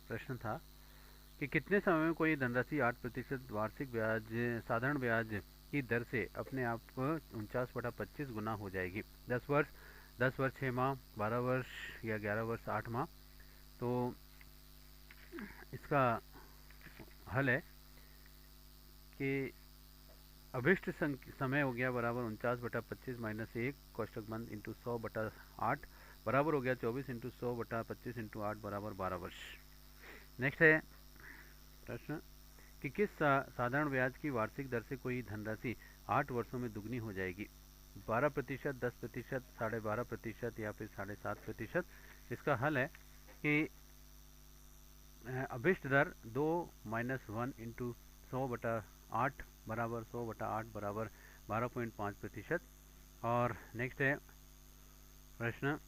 प्रश्न था कि कितने समय में कोई धनराशि 8% वार्षिक ब्याज साधारण ब्याज की दर से अपने आप 49/25 गुना हो जाएगी। 10 वर्ष, 10 वर्ष 6 माह, 12 वर्ष या 11 वर्ष 8 माह। तो इसका हल है कि अभिष्ट समय हो गया बराबर 49/25 माइनस 1 कोष्टक बंद इंटू 100/8 बराबर हो गया 24 × 100/25 × 8 बराबर 12 वर्ष। नेक्स्ट है प्रश्न कि किस साधारण ब्याज की वार्षिक दर से कोई धनराशि 8 वर्षों में दुगनी हो जाएगी। 12%, 10%, 12.5% या फिर 7.5%। इसका हल है कि अभिष्ट दर 2 - 1 इंटू 100/8 बराबर 100/8 बराबर 12.5%। और नेक्स्ट है प्रश्न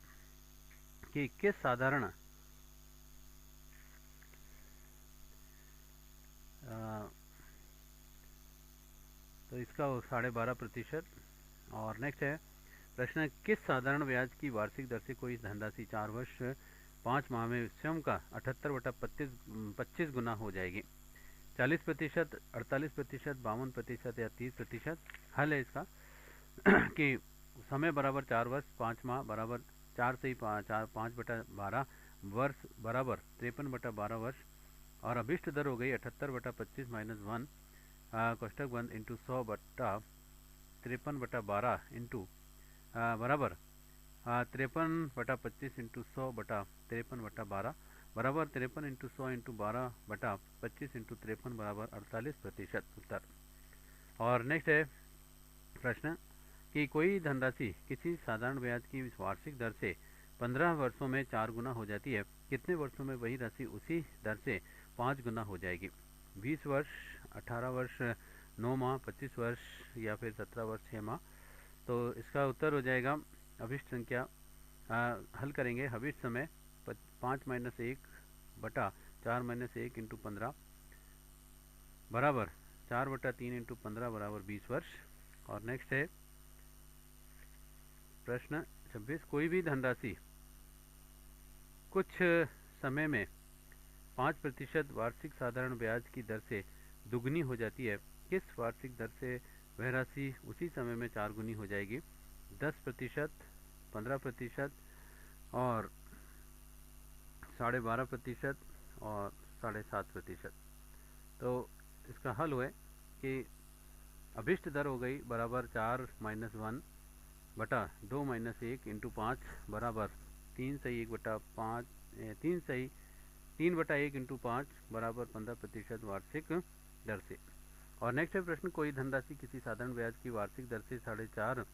कि किस साधारण तो इसका 12.5%। और नेक्स्ट है प्रश्न किस साधारण ब्याज की वार्षिक दर से कोई धनराशि 4 वर्ष 5 माह में स्वयं का 78/25 गुना हो जाएगी। 40%, 48%, 52% या 30%। हल है इसका कि समय बराबर 4 वर्ष 5 माह बराबर 4 से ही 5/12 वर्ष बराबर 53/12 वर्ष। और अभिष्ट दर हो गई 78/25 माइनस 1 कोष्टक बंद इंटू 100/53/12 इंटू बराबर 53/25 इंटू 100/53/12 बराबर 53 इंटू 100 इंटू 12/25 इंटू 53 बराबर 48% उत्तर। और नेक्स्ट है प्रश्न कि कोई धनराशि किसी साधारण ब्याज की वार्षिक दर से 15 वर्षों में 4 गुना हो जाती है। कितने वर्षों में वही राशि उसी दर से 5 गुना हो जाएगी। 20 वर्ष, 18 वर्ष 9 माह, 25 वर्ष या फिर 17 वर्ष 6 माह। तो इसका उत्तर हो जाएगा अभिष्ट संख्या हल करेंगे। अभिष्ट समय 5 - 1/4 - 1 इंटू 15 बराबर 4/3 इंटू 15 बराबर 20 वर्ष। और नेक्स्ट है प्रश्न 26 कोई भी धनराशि कुछ समय में 5% वार्षिक साधारण ब्याज की दर से दुगनी हो जाती है। किस वार्षिक दर से वह राशि उसी समय में 4 गुनी हो जाएगी। 10%, 15% और 12.5% और 7.5%। तो इसका हल हुआ कि अभिष्ट दर हो गई बराबर 4 - 1 बटा 2 - 1 इंटू 5 बराबर 3 सही 1/5 3/1 इंटू 5 बराबर 15% वार्षिक दर से। और नेक्स्ट है प्रश्न कोई धनराशि किसी साधारण ब्याज की वार्षिक दर से 4.5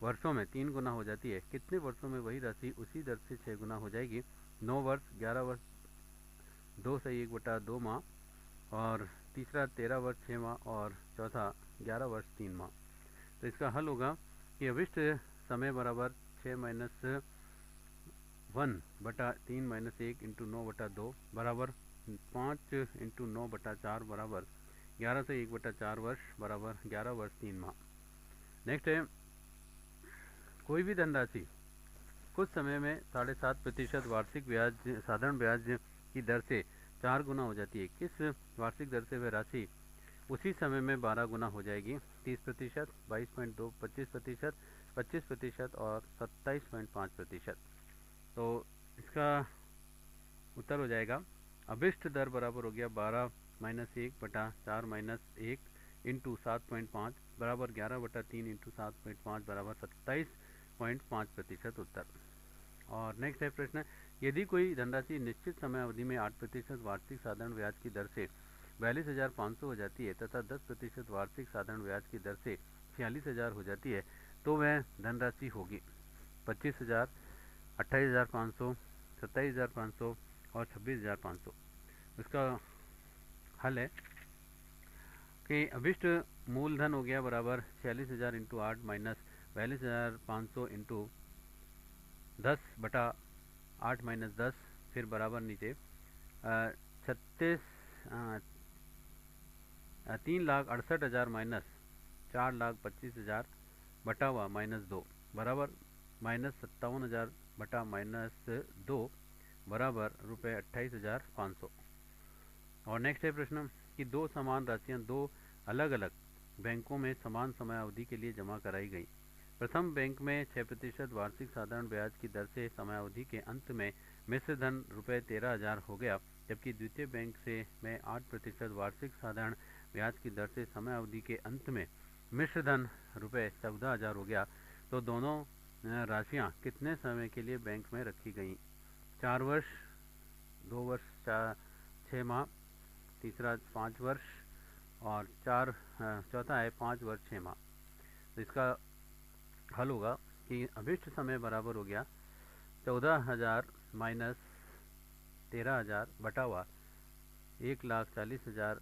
वर्षों में 3 गुना हो जाती है। कितने वर्षों में वही राशि उसी दर से 6 गुना हो जाएगी। 9 वर्ष, 11 वर्ष 2 सही 1/2 माह और तीसरा 13 वर्ष 6 माह और चौथा 11 वर्ष 3 माह। तो इसका हल होगा कि अभिष्ट समय बराबर 6 - 1/3 - 1 इंटू 9/2 बराबर 5 इंटू 9/4 बराबर 11 से 1/4 वर्ष बराबर 11 वर्ष 3 माह। नेक्स्ट है कोई भी धनराशि कुछ समय में 7.5% वार्षिक ब्याज साधारण ब्याज की दर से 4 गुना हो जाती है। किस वार्षिक दर से वह राशि उसी समय में 12 गुना हो जाएगी। 30%, 22.2, 25%, 25% और 27.5%। तो इसका उत्तर हो जाएगा अभिष्ट दर बराबर हो गया 12 - 1/4 - 1 इंटू 7.5 बराबर 11/3 इंटू 7.5 बराबर 27.5% उत्तर। और नेक्स्ट है प्रश्न यदि कोई धनराशि निश्चित समय अवधि में 8% वार्षिक साधारण ब्याज की दर से 42,500 हो जाती है तथा 10% वार्षिक साधारण ब्याज की दर से 46,000 हो जाती है तो वह धनराशि होगी 25,000, 28,500, 27,500 और 26,500। इसका हल है कि अभिष्ट मूलधन हो गया बराबर 46,000 इंटू 8 माइनस 42,500 इंटू 10/8 - 10 फिर बराबर नीचे 3,68,000 माइनस 4,25,000 बटा हुआ -2 बराबर -57,000 बटा -2 बराबर ₹28,500। और नेक्स्ट है प्रश्न कि दो समान राशियां दो अलग अलग बैंकों में समान समय अवधि के लिए जमा कराई गई। प्रथम बैंक में 6% वार्षिक साधारण ब्याज की दर से समयावधि के अंत में मिश्र धन रुपये 13,000 हो गया, जबकि द्वितीय बैंक में 8% वार्षिक साधारण ब्याज की दर से समयावधि के अंत में मिश्र धन रुपये 14,000 हो गया। तो दोनों राशियां कितने समय के लिए बैंक में रखी गईं? 4 वर्ष, 2 वर्ष 6 माह, तीसरा 5 वर्ष और चौथा है 5 वर्ष 6 माह। तो इसका हल होगा कि अभिष्ट समय बराबर हो गया 14,000 माइनस 13,000 बटा हुआ 1,40,000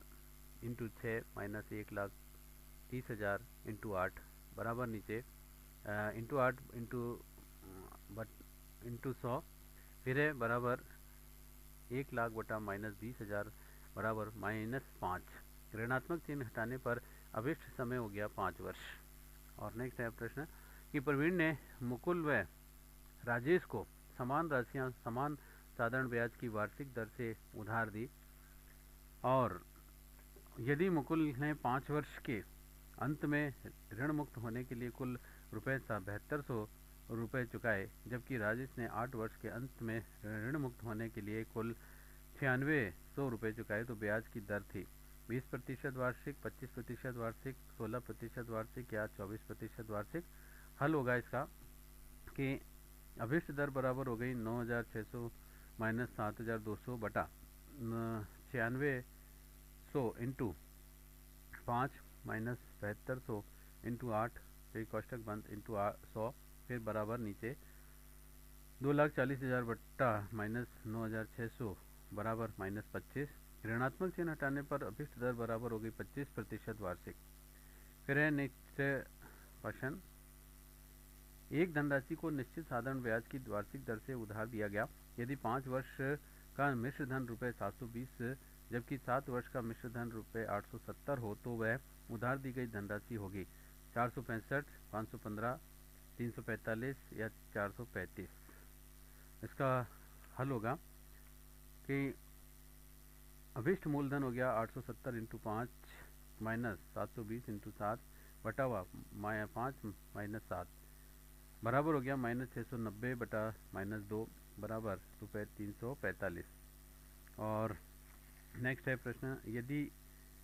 इंटू 6 माइनस 1,30,000 इंटू 8 बराबर नीचे इंटू 8 इंटू 100 फिर है बराबर 1,00,000 बटा माइनस 20,000 बराबर -5। ऋणात्मक चिन्ह हटाने पर अभिष्ट समय हो गया 5 वर्ष। और नेक्स्ट है प्रश्न कि प्रवीण ने मुकुल व राजेश को समान राशियां समान साधारण ब्याज की वार्षिक दर से उधार दी, और यदि मुकुल ने 5 वर्ष के अंत में ऋण मुक्त होने के लिए कुल रुपये 7200 रुपये चुकाए, जबकि राजेश ने 8 वर्ष के अंत में ऋण मुक्त होने के लिए कुल 9600 रुपये चुकाए, तो ब्याज की दर थी 20% वार्षिक, 25% वार्षिक, 16% वार्षिक या 24% वार्षिक। हल होगा इसका कि अभिष्ट दर बराबर हो गई 9,600 माइनस 7,200 बटा 9600 इंटू 5 माइनस 7200 इंटू 8 फिर कोष्टक बंद इंटू 100 फिर बराबर नीचे 2,40,000 बट्टा माइनस 9,600 बराबर -25। ऋणात्मक चिन्ह हटाने पर अभिष्ट दर बराबर हो गई 25% वार्षिक। फिर है नेक्स्ट क्वेश्चन, एक धनराशि को निश्चित साधारण ब्याज की वार्षिक दर से उधार दिया गया। यदि 5 वर्ष का मिश्र धन रुपये 720 जबकि 7 वर्ष का मिश्र धन रुपये 870 हो, तो वह उधार दी गई धनराशि होगी 465, 515, 345 या 435। इसका हल होगा कि अभिष्ट मूलधन हो गया 870 इंटू 5 माइनस 720 इंटू 7 बटा हुआ 5 माइनस 7 बराबर हो गया -690 बटा -2 बराबर रुपये 345। और नेक्स्ट है प्रश्न, यदि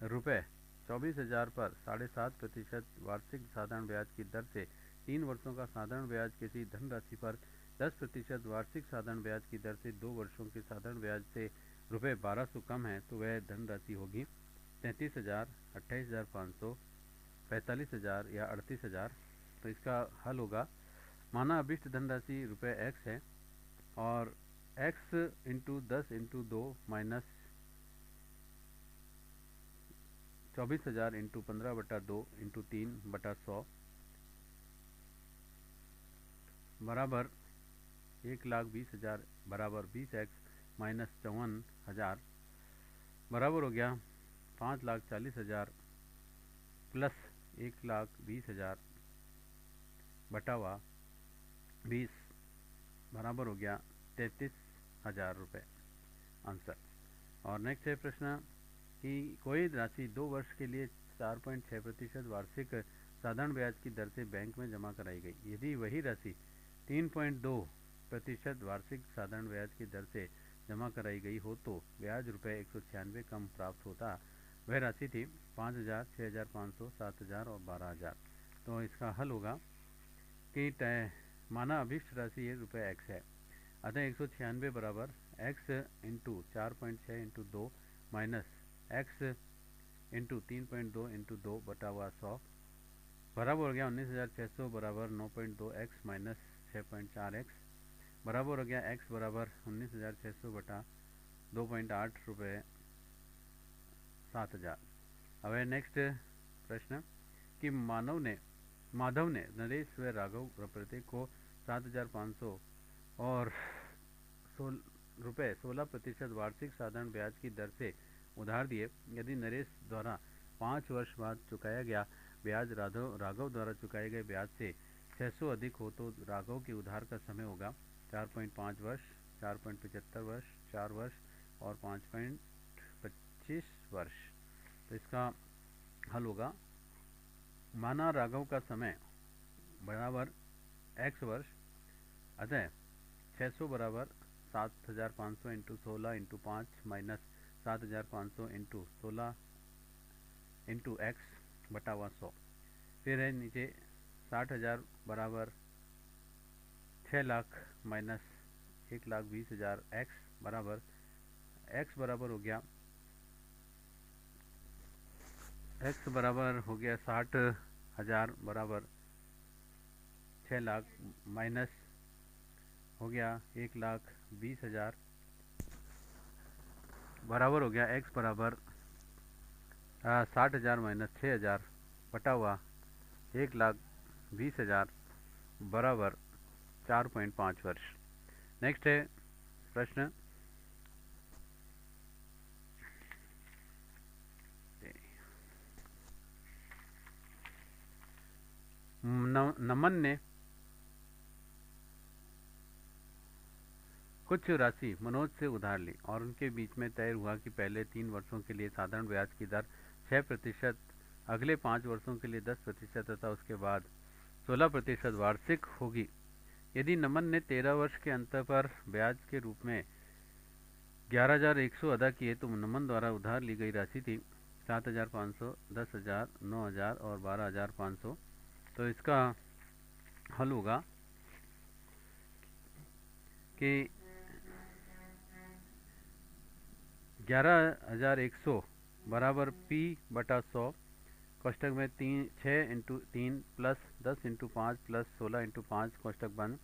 रुपये 24,000 पर 7.5% वार्षिक साधारण ब्याज की दर से 3 वर्षों का साधारण ब्याज किसी धनराशि पर 10% वार्षिक साधारण ब्याज की दर से 2 वर्षों के साधारण ब्याज से रुपये 1,200 कम है, तो वह धनराशि होगी 33,000, 28,500, 45,000 या 38,000। तो इसका हल होगा, माना अभिष्ट धनराशि रुपये x है और x into 10 into 2 minus 24,000 into 15/2 into 3/100 बराबर 1,20,000 बराबर 20x माइनस 54,000 बराबर हो गया 5,40,000 प्लस 1,20,000 बटा हुआ 20 बराबर हो गया 33,000 रुपये आंसर। और नेक्स्ट है प्रश्न कि कोई राशि 2 वर्ष के लिए 4.6% वार्षिक साधारण ब्याज की दर से बैंक में जमा कराई गई। यदि वही राशि 3.2% वार्षिक साधारण ब्याज की दर से जमा कराई गई हो, तो ब्याज रुपये 196 कम प्राप्त होता। वह राशि थी 5,000, 6,500, 7,000 और 12,000। तो इसका हल होगा कि माना अभिष्ट राशि ये रुपये x है, अतः 196 बराबर x into 4.6 into 2 minus x into 3.2 into 2 बटा हुआ 100 बराबर हो गया 19,600 बराबर 9.2x माइनस 6.4x बराबर हो गया x बराबर 19,600 बटा 2.8 रुपये 7,000। अब है नेक्स्ट प्रश्न कि माधव ने नरेश व राघव प्रत्येक को 7,500 और रुपये 16% वार्षिक साधारण ब्याज की दर से उधार दिए। यदि नरेश द्वारा 5 वर्ष बाद चुकाया गया ब्याज राघव द्वारा चुकाए गए ब्याज से 600 अधिक हो, तो राघव के उधार का समय होगा 4.5 वर्ष, 4.75 वर्ष, 4 वर्ष और 5.25 25 वर्ष। तो इसका हल होगा, माना राघव का समय बराबर x वर्ष, अतः 600 बराबर 7500 into 16 into 5 minus 7500 into 16 into x बटा हुआ 100। फिर है नीचे 60,000 बराबर 6 लाख माइनस 1,20,000 एक्स बराबर हो गया x बराबर हो गया 60,000 बराबर 6 लाख माइनस हो गया 1,20,000 बराबर हो गया x बराबर 60,000 माइनस 6,000 बटा हुआ 1,20,000 बराबर 4.5 वर्ष। नेक्स्ट है प्रश्न नमन ने कुछ राशि मनोज से उधार ली और उनके बीच में तय हुआ कि पहले 3 वर्षों के लिए साधारण ब्याज की दर 6%, अगले 5 वर्षों के लिए 10% तथा उसके बाद 16% वार्षिक होगी। यदि नमन ने 13 वर्ष के अंत पर ब्याज के रूप में 11,100 अदा किए तो नमन द्वारा उधार ली गई राशि थी 7,500, 10,000, 9,000 और 12,500। तो इसका हल होगा कि 11,100 बराबर P बटा 100 कोष्टक में 6 into 3 plus 10 into 5 plus 16 into 5 कोष्टक बंद।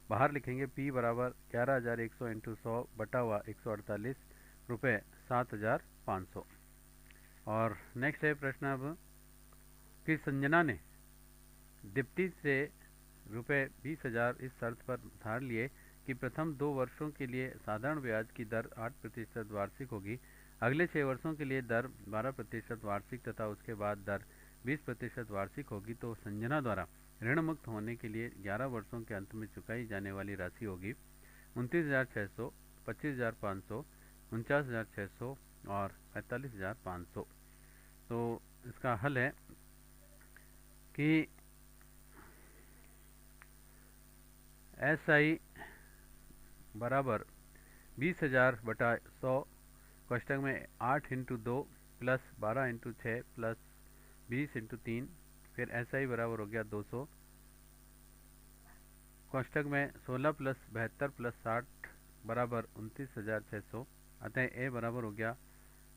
बाहर लिखेंगे P बराबर 11,100 इंटू 100 बटा हुआ 148 रुपये 7,500। और नेक्स्ट है प्रश्न अब कि संजना ने दीप्ति से रुपये 20,000 इस शर्त पर उधार लिए कि प्रथम 2 वर्षों के लिए साधारण ब्याज की दर 8% वार्षिक होगी, अगले 6 वर्षों के लिए दर 12% वार्षिक तथा उसके बाद दर 20% वार्षिक होगी। तो संजना द्वारा ऋण मुक्त होने के लिए 11 वर्षों के अंत में चुकाई जाने वाली राशि होगी 29,600, 25,500, 49,600 और 45,500। तो इसका हल है कि SI बराबर 20,000 बटा 100 कोष्टक में 8 into 2 plus 12 into 6 plus 20 into 3। फिर SI बराबर हो गया 200 कोष्टक में 16 प्लस 72 प्लस 60 बराबर 29,600। अतः A बराबर हो गया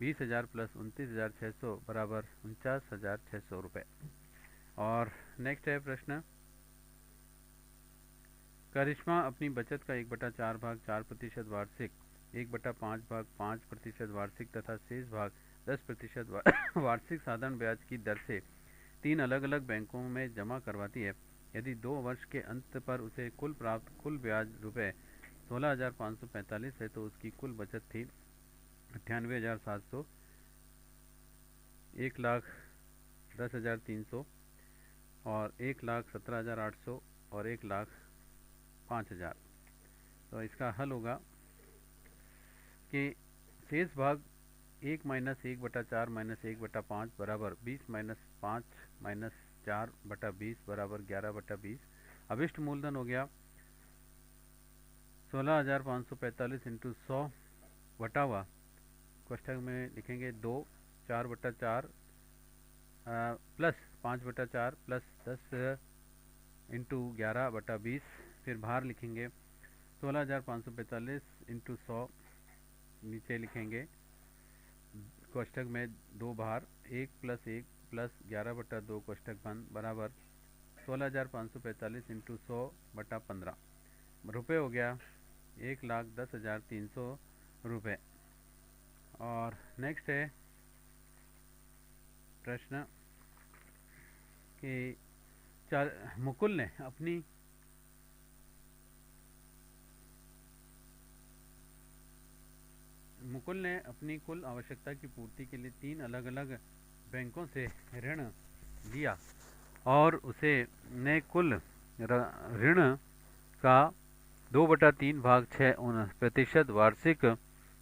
20,000 प्लस 29,600 बराबर 49,600 रुपये। और नेक्स्ट है प्रश्न, करिश्मा अपनी बचत का 1/4 भाग 4% वार्षिक, 1/5 भाग 5% वार्षिक तथा शेष भाग 10% वार्षिक साधारण ब्याज की दर से 3 अलग अलग बैंकों में जमा करवाती है। यदि 2 वर्ष के अंत पर उसे प्राप्त कुल ब्याज रुपये 16,545 है तो उसकी कुल बचत थी 98,700, 1,10,300 और 1,17,800 और 1,05,000। तो इसका हल होगा कि शेष भाग 1 माइनस 1/4 माइनस 1/5 बराबर 20 माइनस 5 माइनस 4/20 बराबर 11/20। अभिष्ट मूलधन हो गया 16,545 इंटू 100 बटा हुआ कोष्टक में लिखेंगे 2 4/4 प्लस 5/4 प्लस 10 इंटू 11/20। फिर बाहर लिखेंगे 16,545 इंटू 100, नीचे लिखेंगे कोष्टक में 2 बाहर 1 प्लस 1 प्लस 11/2 कोष्टक बंद बराबर 16,545 इंटू 100 बटा 15 रुपये हो गया 1,10,300 रुपये। और नेक्स्ट है प्रश्न कि मुकुल ने अपनी कुल आवश्यकता की पूर्ति के लिए 3 अलग अलग बैंकों से ऋण लिया और उसे ने कुल ऋण का 2/3 भाग 6% वार्षिक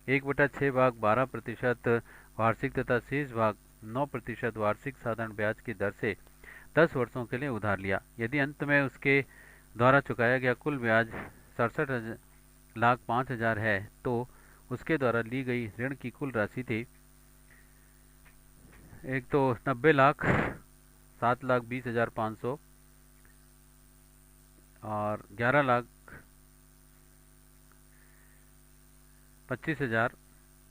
1/6 भाग 12% वार्षिक तथा शेष भाग 9% वार्षिक साधारण ब्याज की दर से 10 वर्षों के लिए उधार लिया। यदि अंत में उसके द्वारा चुकाया गया कुल ब्याज 67,05,000 है तो उसके द्वारा ली गई ऋण की कुल राशि थी, एक तो 90,00,000, 7,20,500 और 11,25,000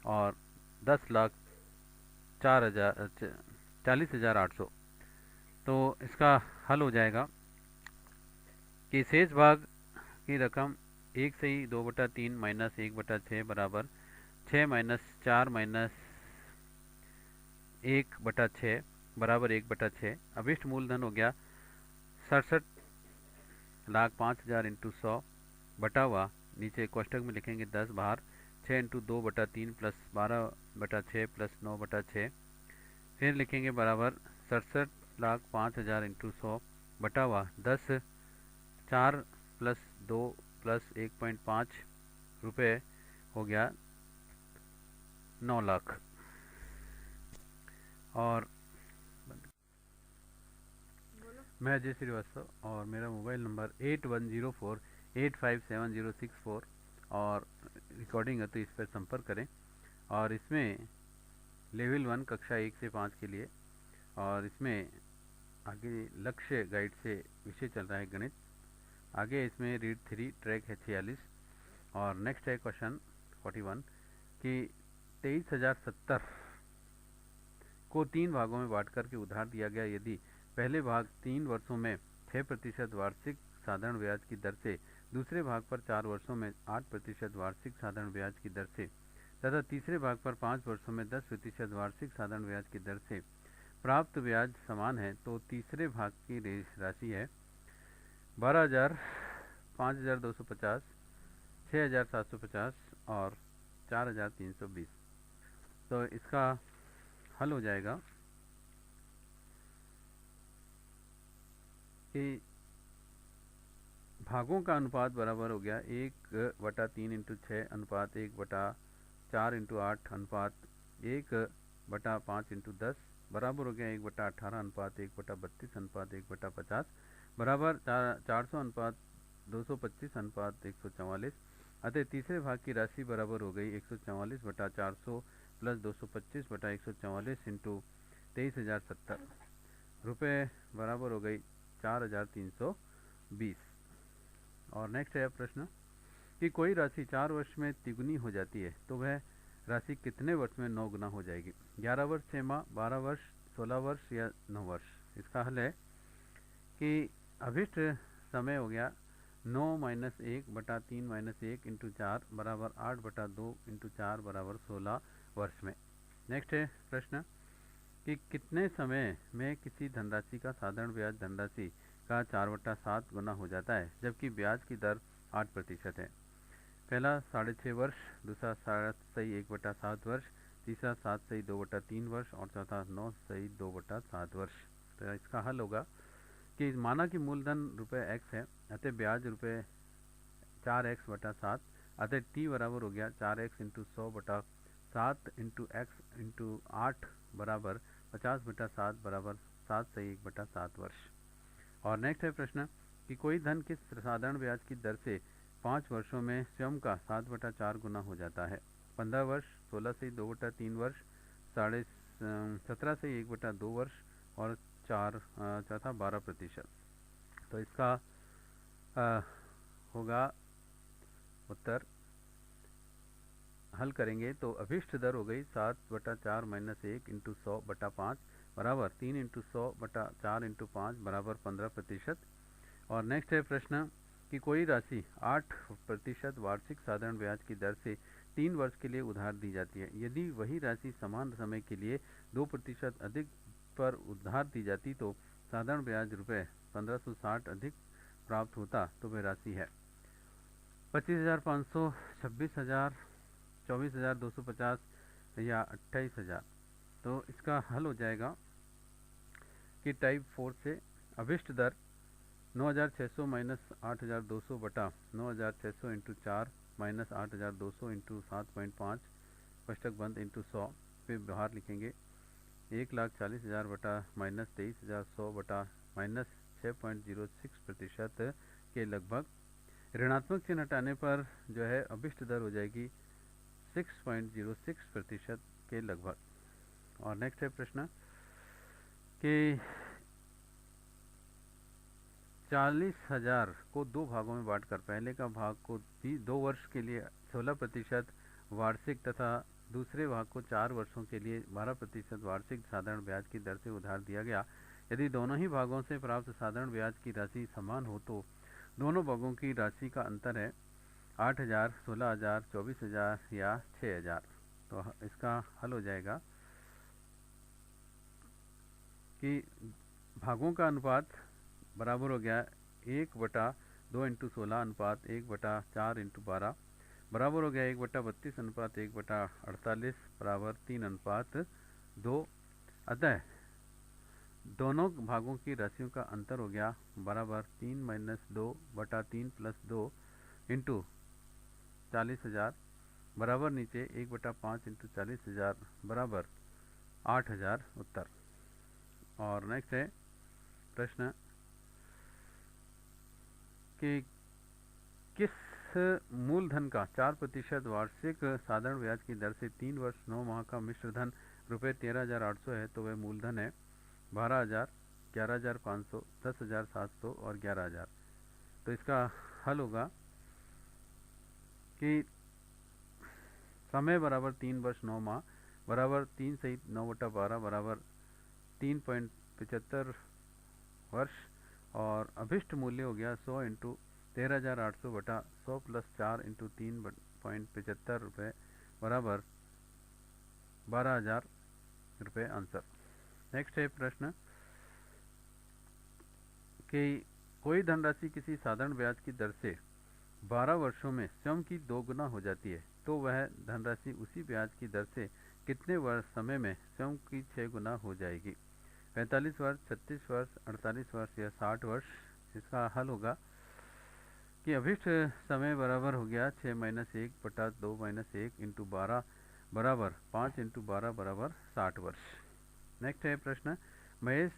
और 10,04,40,800। तो इसका हल हो जाएगा कि शेष भाग की रकम 1/2/3 माइनस 1/6 बराबर 6 माइनस 4 माइनस 1/6 बराबर 1/6। अभिष्ट मूलधन हो गया 67,05,000 इंटू 100 बटा हुआ, नीचे कोष्टक में लिखेंगे 10 बाहर 6 इंटू 2/3 प्लस 12/6 प्लस 9/6, फिर लिखेंगे बराबर 67,05,000 इंटू 100 बटा हुआ 10 4 प्लस 2 प्लस 1.5 रुपये हो गया 9 लाख। और मैं अजय श्रीवास्तव और मेरा मोबाइल नंबर 8104857064 और रिकॉर्डिंग है तो इस पर संपर्क करें। और इसमें लेवल 1 कक्षा 1 से 5 के लिए, और इसमें आगे लक्ष्य गाइड से विषय चल रहा है गणित। आगे इसमें रीड 3 ट्रैक है 46 और नेक्स्ट है क्वेश्चन 41 कि 23,070 को 3 भागों में बांट करके उधार दिया गया। यदि पहले भाग 3 वर्षों में 6% वार्षिक साधारण ब्याज की दर से, दूसरे भाग पर 4 वर्षों में 8% वार्षिक साधारण ब्याज की दर से तथा तीसरे भाग पर 5 वर्षों में 10% वार्षिक साधारण ब्याज की दर से प्राप्त ब्याज समान है, तो तीसरे भाग की राशि है 12,000, 5,250, 6,750 और 4,320। तो इसका हल हो जाएगा कि भागों का अनुपात बराबर हो गया 1/3 इंटू 6 अनुपात 1/4 इंटू 8 अनुपात 1/5 इंटू 10 बराबर हो गया 1/18 अनुपात 1/32 अनुपात 1/50 बराबर 400 अनुपात 225 अनुपात 144। अतः तीसरे भाग की राशि बराबर हो गई 144/400 प्लस 225/144 इंटू 23,070 रुपये बराबर हो गई 4,320। और नेक्स्ट है प्रश्न कि कोई राशि 4 वर्ष में तिगुनी हो जाती है तो वह राशि कितने वर्ष में 9 गुना हो जाएगी? 11 वर्ष, 6 माह, 12 वर्ष, 16 वर्ष या 9 वर्ष? इसका हल है कि अभिष्ट समय हो गया 9 माइनस 1/3 माइनस 1 इंटू 4 बराबर 8/2 इंटू 4 बराबर 16 वर्ष में। नेक्स्ट है प्रश्न कि कितने समय में किसी धनराशि का साधारण ब्याज धनराशि का 4/7 गुना हो जाता है जबकि ब्याज की दर 8% है? पहला 6.5 वर्ष, दूसरा 7.1/7 वर्ष, तीसरा 7.2/3 वर्ष और चौथा 9.2/7 वर्ष। तो इसका हल होगा कि माना कि मूलधन ₹x है, अतः ब्याज ₹4x/7, अतः t बराबर हो गया 4x into 100/7 into x into 8 बराबर 50/7 बराबर 7/1/7 वर्ष। और नेक्स्ट है प्रश्न कि कोई धन किस साधारण ब्याज की दर से 5 वर्षों में स्वयं का 7/4 गुना हो जाता है? 15 वर्ष, 16 से 2/3 वर्ष, 17 से 1/2 वर्ष और चौथा 12%। तो इसका होगा उत्तर हल करेंगे तो अभिष्ट दर हो गई 7/4 माइनस 1 इंटू 100/5 बराबर 3 इंटू 100/4 इंटू 5 बराबर 15%। और नेक्स्ट है प्रश्न कि कोई राशि 8% वार्षिक साधारण ब्याज की दर से 3 वर्ष के लिए उधार दी जाती है। यदि वही राशि समान समय के लिए 2% अधिक पर उधार दी जाती तो साधारण ब्याज ₹1560 अधिक प्राप्त होता, तो वह राशि है 25,500, 26,000, 24,250 या 28,000। तो इसका हल हो जाएगा कि टाइप 4 से अभिष्ट दर 9,600 माइनस 8,200 बटा 9,600 इंटू 4 माइनस 8,200 इंटू 7.5 कोष्टक बंद इंटू 100, फिर बाहर लिखेंगे 1,40,000 बटा माइनस 23,100 बटा माइनस 6.06% के लगभग। ऋणात्मक चिन्ह हटाने पर जो है अभिष्ट दर हो जाएगी 6.06% के लगभग। और नेक्स्ट है प्रश्न कि 40,000 को दो भागों में बांटकर पहले का भाग को 2 वर्ष के लिए 16% वार्षिक तथा दूसरे भाग को 4 वर्षों के लिए 12% वार्षिक साधारण ब्याज की दर से उधार दिया गया। यदि दोनों ही भागों से प्राप्त साधारण ब्याज की राशि समान हो तो दोनों भागों की राशि का अंतर है 8,000, 16,000, 24,000 या 6,000। तो इसका हल हो जाएगा कि भागों का अनुपात बराबर हो गया 1/2 इंटू 16 अनुपात 1/4 इंटू 12 बराबर हो गया 1/32 अनुपात 1/48 बराबर 3:2। अतः दोनों भागों की राशियों का अंतर हो गया बराबर 3-2/3 + 2 इंटू 40,000 बराबर नीचे 1/5 इंटू 40,000 बराबर 8,000 उत्तर। और नेक्स्ट है प्रश्न कि किस मूलधन का 4% वार्षिक साधारण ब्याज की दर से 3 वर्ष 9 माह का मिश्र धन रुपये 13,800 है, तो वह मूलधन है 12,000, 11,500, 10,700 और 11,000। तो इसका हल होगा कि समय बराबर 3 वर्ष 9 माह बराबर 3 सहित 9/12 बराबर 3.75 वर्ष और अभिष्ट मूल्य हो गया 100 इंटू 13,800 बटा 100 + 4 इंटू 3.75 रुपये बराबर 12,000 रुपये आंसर। नेक्स्ट है प्रश्न कि कोई धनराशि किसी साधारण ब्याज की दर से 12 वर्षों में स्वयं की 2 गुना हो जाती है, तो वह धनराशि उसी ब्याज की दर से कितने वर्ष समय में स्वयं की 6 गुना हो जाएगी? 45 वर्ष, 36 वर्ष, 48 वर्ष या 60 वर्ष? इसका हल होगा कि अभिष्ट समय बराबर हो गया 6-1/2 - 1 × 12 बराबर 5 × 12 बराबर 60 वर्ष। नेक्स्ट है प्रश्न महेश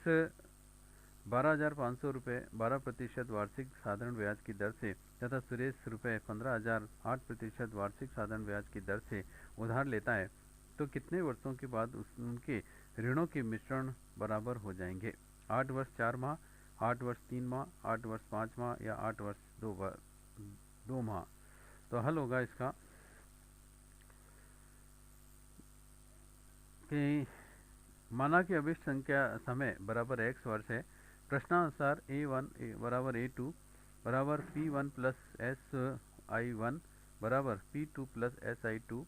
12,500 रुपये 12% वार्षिक साधारण ब्याज की दर से तथा सुरेश रुपये 15,000 8% वार्षिक साधारण ब्याज की दर से उधार लेता है, तो कितने वर्षों के बाद उनके ऋणों के मिश्रण बराबर हो जाएंगे? 8 वर्ष 4 माह, 8 वर्ष 3 माह, 8 वर्ष 5 माह या 8 वर्ष 2 माह? तो हल होगा इसका कि माना कि अभिष्ट संख्या समय बराबर x वर्ष है। प्रश्नानुसार A1 बराबर A2 बराबर P1 + SI1 बराबर P2 + SI2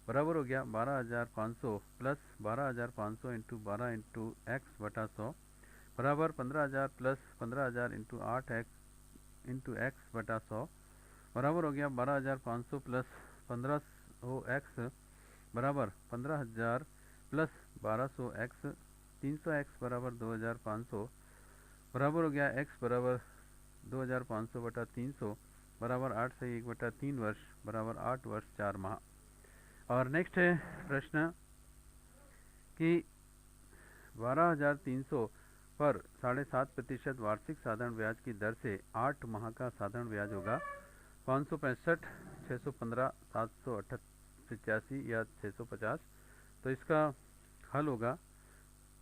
बराबर हो गया 12,500 + 12,500 इंटू 12 इंटू x बटा 100 बराबर 15,000 + 15,000 इंटू 8x इंटू x बटा 100 बराबर हो गया 12,500 + 1,500x बराबर 15,000 + 1,200x 300x बराबर 2,500 बराबर हो गया x बराबर 2,500 बटा 300 बराबर 8 से 1 बटा 3 वर्ष बराबर 8 वर्ष 4 माह। और नेक्स्ट है प्रश्न कि 12,300 पर 7.5% वार्षिक साधारण ब्याज की दर से 8 माह का साधारण ब्याज होगा 565, 615, 785 या 650। तो इसका हल होगा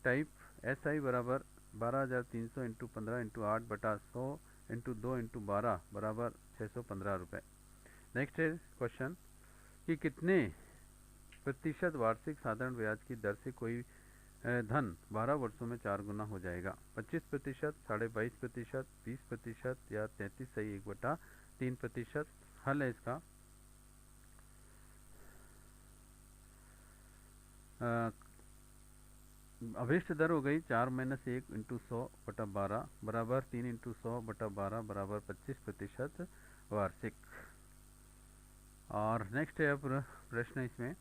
टाइप SI बराबर 12,300 इंटू 15 इंटू 8 बटा 100 इंटू 2 इंटू 12 बराबर 615 रुपये। नेक्स्ट है क्वेश्चन कि कितने प्रतिशत वार्षिक साधारण ब्याज की दर से कोई धन 12 वर्षों में 4 गुना हो जाएगा? 25%, 22.5%, 20% या 33 सही 1/3%? हल है इसका अभिष्ट दर हो गई 4 - 1 इंटू 100/12 बराबर 3 इंटू 100/12 बराबर 25% वार्षिक। और नेक्स्ट है अब प्रश्न इसमें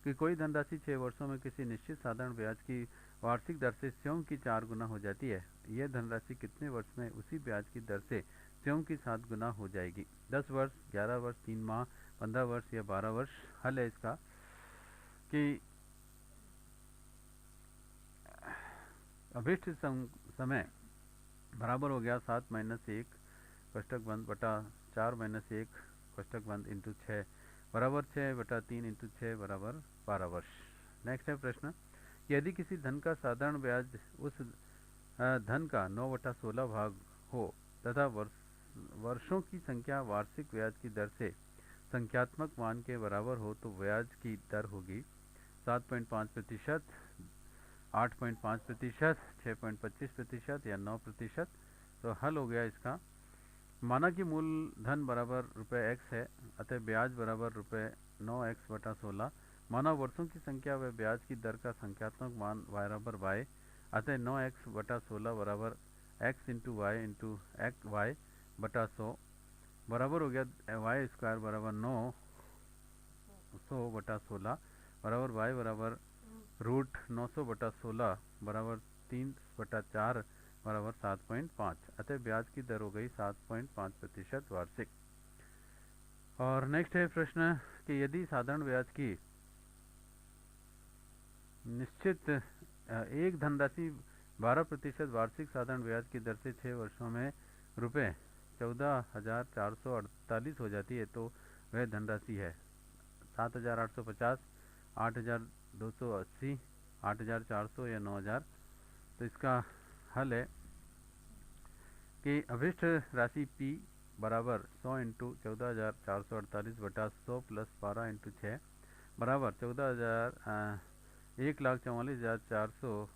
कि कोई धनराशि 6 वर्षों में किसी निश्चित साधारण ब्याज की वार्षिक दर से स्वयं की 4 गुना हो जाती है, यह धनराशि कितने वर्ष में उसी ब्याज की दर से स्वयं की 7 गुना हो जाएगी? 10 वर्ष, 11 वर्ष, 3 माह, 15 वर्ष या 12 वर्ष? हल है इसका कि अभिष्ट समय बराबर हो गया 7 - 1 कोष्टक बंद बटा 4 - 1 कोष्टक बंद इंटू 6 बराबर 6 बटा 3 इंटू 6 बराबर 12 वर्ष। नेक्स्ट है प्रश्न, यदि किसी धन का साधारण ब्याज उस धन का 9/16 भाग हो तथा वर्षों की संख्या वार्षिक ब्याज की दर से संख्यात्मक मान के बराबर हो तो ब्याज की दर होगी 7.5%, 8.5%, 6.25% या 9%। तो हल हो गया इसका। माना कि मूलधन बराबर ₹x है, अतः ब्याज बराबर ₹9x/16। माना वर्षों की संख्या व ब्याज की दर का संख्यात्मक मान बराबर y, अतः 9x/16 बराबर x into Y into y/100 बराबर हो गया y² बराबर 900/16 बराबर y बराबर √900/16 बराबर 3/4 बराबर 7.5। अतः ब्याज की दर हो गई 7.5% वार्षिक। और नेक्स्ट है प्रश्न कि यदि साधारण ब्याज की निश्चित एक धनराशि 12% वार्षिक साधारण ब्याज की दर से 6 वर्षों में ₹14,448 हो जाती है तो वह धनराशि है 7,850, 8,280, 8,400 या 9,000। तो इसका हल है कि अभिष्ट राशि P बराबर 100 इंटू 14,448 बटा 100 प्लस 12 इंटू 6 बराबर 1,44,400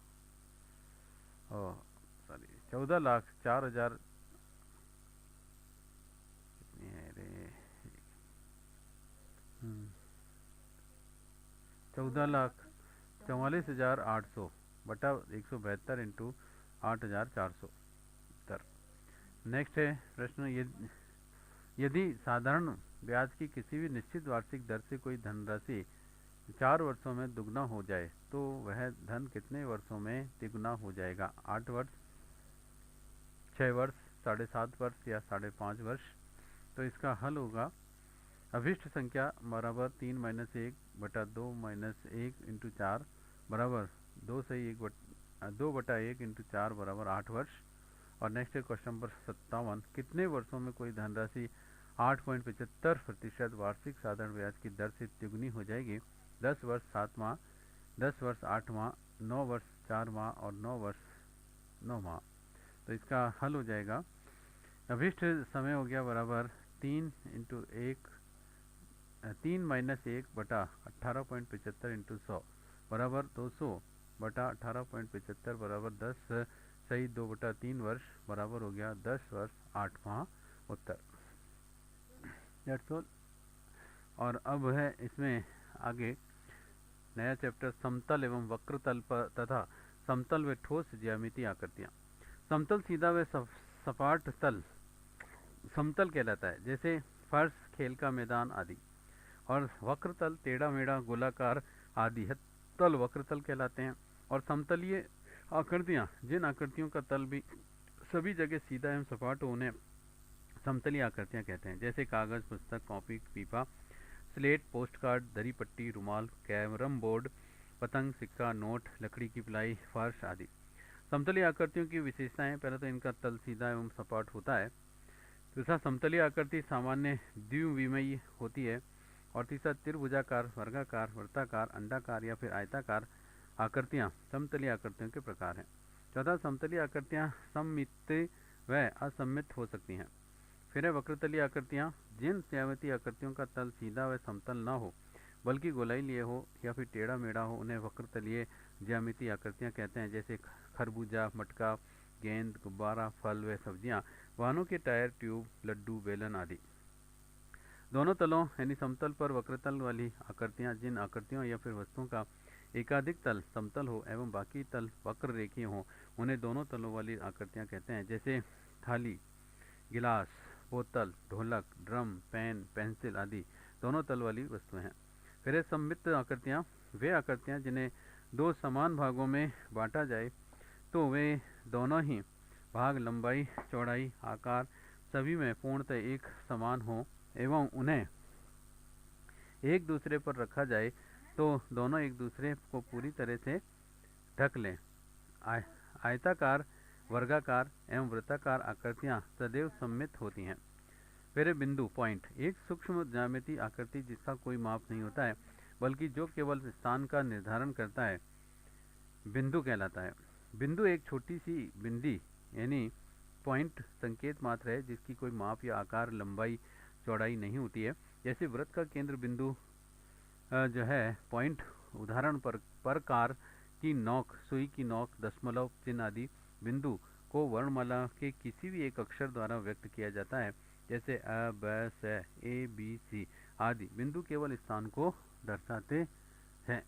सॉरी 14,04,000 14,44,800 बटा 172 इंटू 8,400 उत्तर। नेक्स्ट है प्रश्न, यदि साधारण ब्याज की किसी भी निश्चित वार्षिक दर से कोई धनराशि 4 वर्षों में दुगना हो जाए तो वह धन कितने वर्षों में तिगुना हो जाएगा? 8 वर्ष, 6 वर्ष, 7.5 वर्ष या 5.5 वर्ष। तो इसका हल होगा अभिष्ट संख्या बराबर 3 - 1 बटा 2 - 1 इंटू 4 बराबर 2/1 इंटू 4 बराबर 8 वर्ष। और नेक्स्ट है क्वेश्चन नंबर 57, कितने वर्षों में कोई धनराशि 8.75% वार्षिक साधारण ब्याज की दर से तिगुनी हो जाएगी? 10 वर्ष 7 माह, 10 वर्ष 8 माह, 9 वर्ष 4 माह और 9 वर्ष 9 माह। तो इसका हल हो जाएगा अभिष्ट समय हो गया बराबर 3 - 1 बटा 18.75 इंटू 100 बराबर 200 बटा 18.75 बराबर 10 सही 2/3 वर्ष बराबर हो गया 10 वर्ष 8 माह उत्तर। That's all. और अब है इसमें आगे नया चैप्टर समतल एवं वक्रतल पर तथा समतल व ठोस ज्यामितीय आकृतियाँ। समतल सीधा व सपाट तल समतल कहलाता है, जैसे फर्श, खेल का मैदान आदि। और वक्रतल टेढ़ा मेढ़ा गोलाकार आदि है तल वक्रतल कहलाते हैं। और समतलीय आकृतियाँ जिन आकृतियों का तल भी सभी जगह सीधा एवं सपाट हो उन्हें समतलीय आकृतियाँ कहते हैं, जैसे कागज, पुस्तक, कॉपी, पीपा, स्लेट, पोस्ट कार्ड, दरी पट्टी, रुमाल, कैरम बोर्ड, पतंग, सिक्का, नोट, लकड़ी की प्लाई, फर्श आदि। समतलीय आकृतियों की विशेषताएं, पहले तो इनका तल सीधा एवं सपाट होता है। दूसरा, समतलीय आकृति सामान्य द्विविमीय होती है। और तीसरा, त्रिभुजाकार, वर्गाकार, वृत्ताकार, अंडाकार या फिर आयताकार आकृतियाँ समतलीय आकृतियों के प्रकार हैं। चौथा, समतलीय आकृतियाँ सममित व असममित हो सकती हैं। फिर है वक्रतलीय आकृतियाँ, जिन ज्यामितीय आकृतियों का तल सीधा व समतल न हो बल्कि गोलाई लिए हो या फिर टेढ़ा मेढ़ा हो उन्हें वक्रतलीय ज्यामितीय आकृतियाँ कहते हैं, जैसे खरबूजा, मटका, गेंद, गुब्बारा, फल व सब्जियाँ, वाहनों के टायर, ट्यूब, लड्डू, बेलन आदि। दोनों तलों यानी समतल पर वक्रतल वाली आकृतियाँ, जिन आकृतियों या फिर वस्तुओं का एकाधिक तल समतल हो एवं बाकी तल वक्र रेखीय हो उन्हें दोनों तलों वाली आकृतियाँ कहते हैं, जैसे थाली, गिलास, बोतल, ढोलक, ड्रम, पेन, पेंसिल आदि दोनों तल वाली वस्तुएं हैं। फिर सममित आकृतियाँ वे आकृतियाँ जिन्हें दो समान भागों में बांटा जाए तो वे दोनों ही भाग लंबाई, चौड़ाई, आकार सभी में पूर्णतः एक समान हो एवं उन्हें एक दूसरे पर रखा जाए तो दोनों एक दूसरे को पूरी तरह से ढक लें। आयताकार, वर्गाकार एवं वृत्ताकार आकृतियाँ सदैव सममित होती हैं। फिर बिंदु पॉइंट एक सूक्ष्म ज्यामितीय आकृति जिसका कोई माप नहीं होता है, बल्कि जो केवल स्थान का निर्धारण करता है, बिंदु कहलाता है। बिंदु एक छोटी सी बिंदी यानी पॉइंट संकेत मात्र है जिसकी कोई माप या आकार, लंबाई, चौड़ाई नहीं होती है। जैसे वृत्त का केंद्र बिंदु जो है पॉइंट, उदाहरण पर प्रकार की नोक, सुई की नोक, दशमलव चिन्ह आदि। बिंदु को वर्णमाला के किसी भी एक अक्षर द्वारा व्यक्त किया जाता है, जैसे अ, ब, स, ए, बी, सी आदि। बिंदु केवल स्थान को दर्शाते हैं।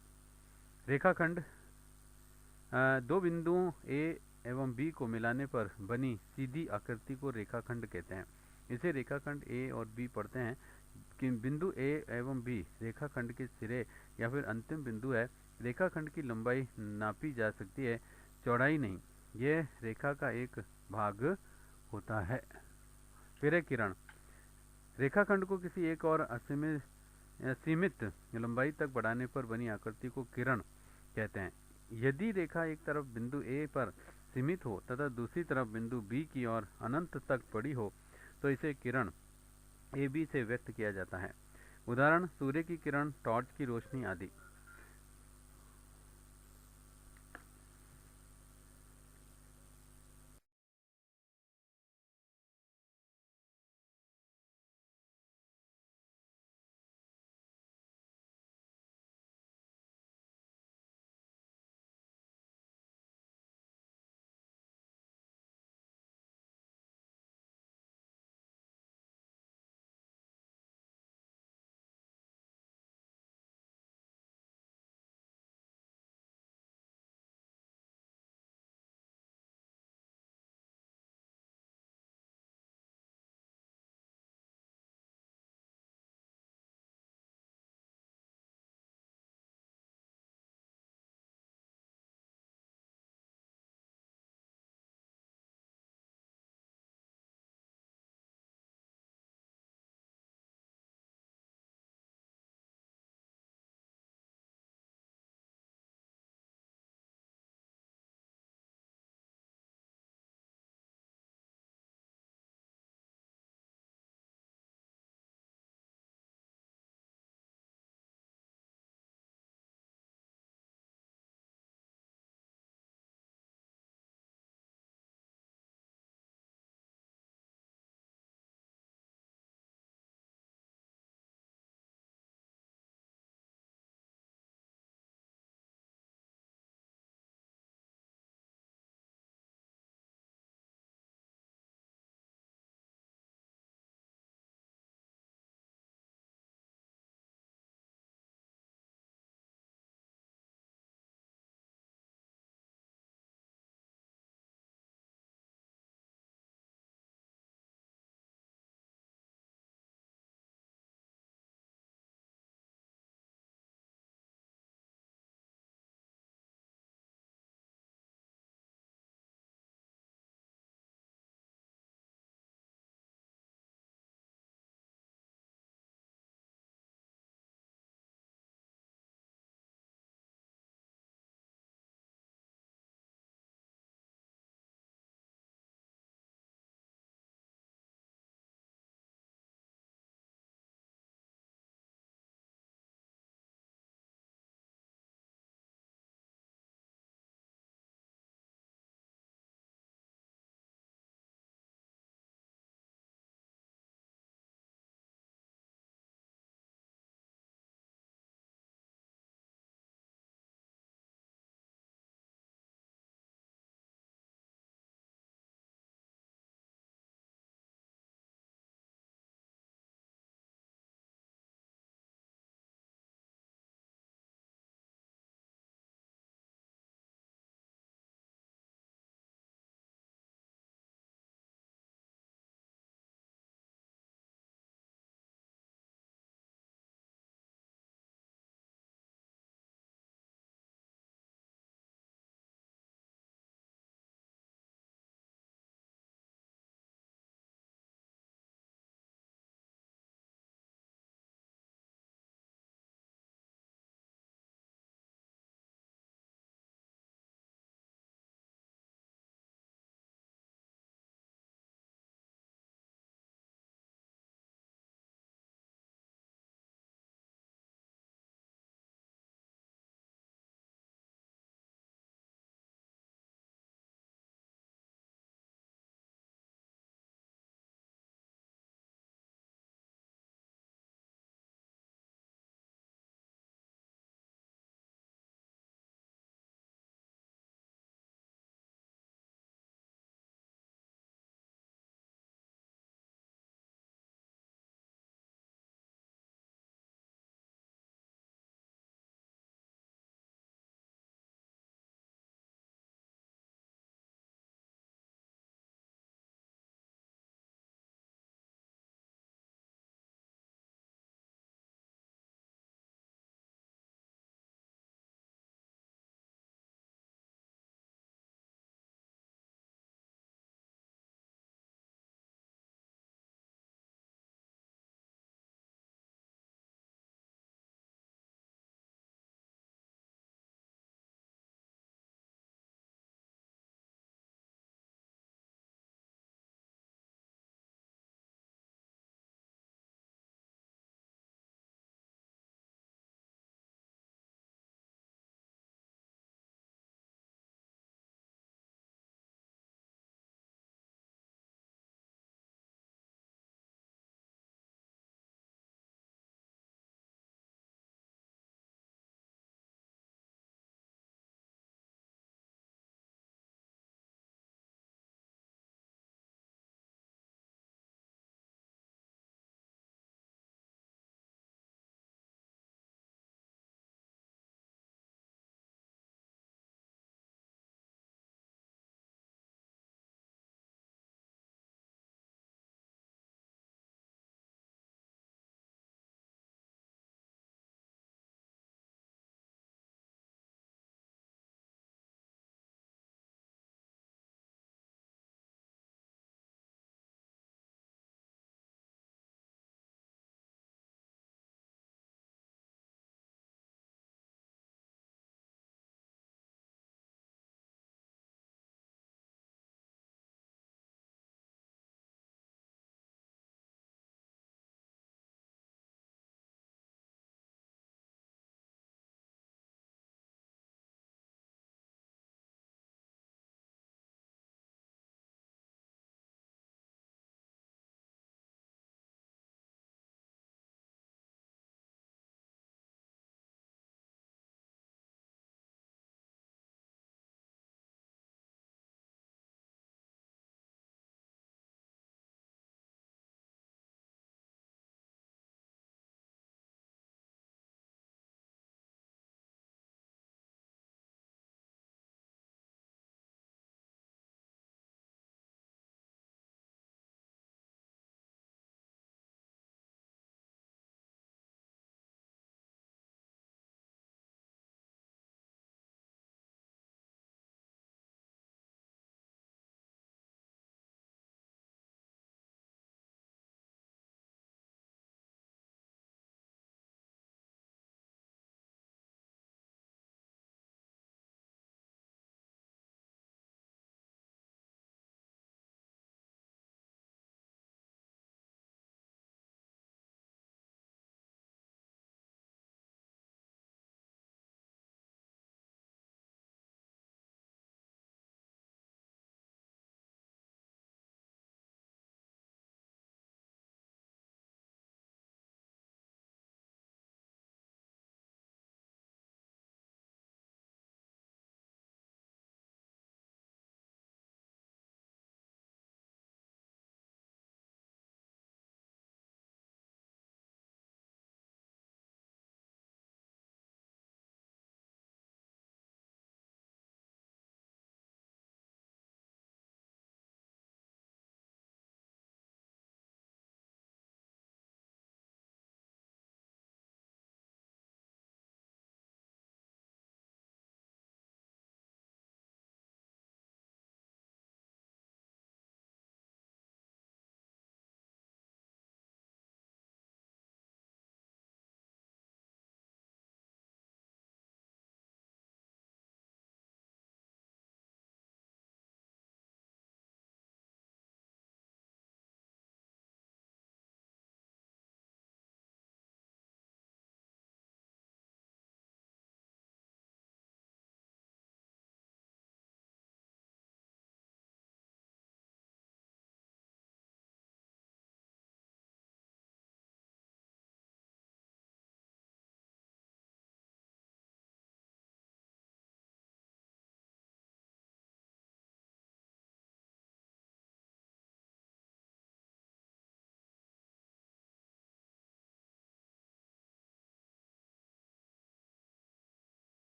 रेखाखंड दो बिंदुओं ए एवं बी को मिलाने पर बनी सीधी आकृति को रेखाखंड कहते हैं। इसे रेखाखंड ए और बी पढ़ते हैं कि बिंदु ए एवं बी रेखाखंड के सिरे या फिर अंतिम बिंदु है। रेखाखंड की लंबाई नापी जा सकती है, चौड़ाई नहीं। यह रेखा का एक भाग होता है। फिर है किरण। रेखाखंड को किसी एक और सीमित लंबाई तक बढ़ाने पर बनी आकृति को किरण कहते हैं। यदि रेखा एक तरफ बिंदु ए पर सीमित हो तथा दूसरी तरफ बिंदु बी की ओर अनंत तक बढ़ी हो तो इसे किरण ए बी से व्यक्त किया जाता है। उदाहरण सूर्य की किरण, टॉर्च की रोशनी आदि।